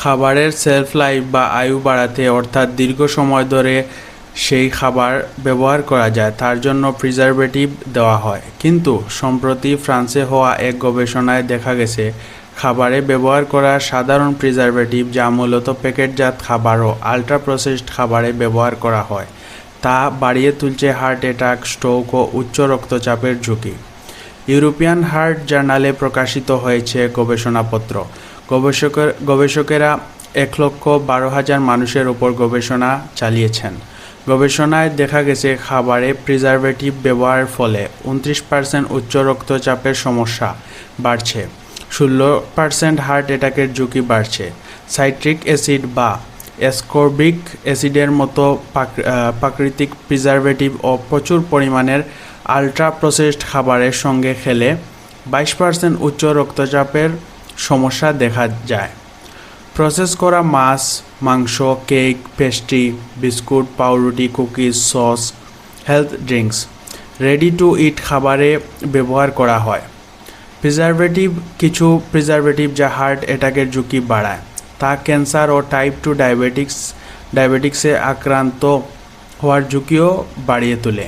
খাবারের self life বা আয়ু বাড়াতে অর্থাৎ দীর্ঘ সময় ধরে সেই খাবার ব্যবহার করা যায় তার জন্য প্রিজারভেটিভ দেওয়া হয়। কিন্তু সম্প্রতি ফ্রান্সে হওয়া এক গবেষণায় দেখা গেছে খাবারে ব্যবহার করা সাধারণ প্রিজারভেটিভ যা মূলত প্যাকেটজাত খাবার ও আল্ট্রা প্রসেসড খাবারে ব্যবহার করা হয় তা বাড়িয়ে তুলছে হার্ট অ্যাটাক, স্ট্রোক ও উচ্চ রক্তচাপের ঝুঁকি। ইউরোপিয়ান হার্ট জার্নালে প্রকাশিত হয়েছে গবেষণাপত্র। গবেষকেরা 1,12,000 মানুষের উপর গবেষণা চালিয়েছেন। গবেষণায় দেখা গেছে খাবারে প্রিজারভেটিভ ব্যবহারের ফলে 29% উচ্চ রক্তচাপের সমস্যা বাড়ছে, 16% হার্ট অ্যাটাকের ঝুঁকি বাড়ছে। সাইট্রিক অ্যাসিড বা অ্যাসকর্বিক অ্যাসিডের মতো প্রাকৃতিক প্রিজারভেটিভ ও প্রচুর পরিমাণের আল্ট্রা প্রসেসড খাবারের সঙ্গে খেলে 22% উচ্চ রক্তচাপের সমস্যা দেখা যায়। প্রসেস করা মাছ, মাংস, কেক, পেস্ট্রি, বিস্কুট, পাউরুটি, cookies, sauce, health drinks, ready to eat খাবারে ব্যবহার করা হয়। কিছু প্রিজারভেটিভ যা হার্ট অ্যাটাকের ঝুঁকি বাড়ায় তা ক্যান্সার ও টাইপ 2 ডায়াবেটিক্সে আক্রান্ত হওয়ার ঝুঁকিও বাড়িয়ে তোলে।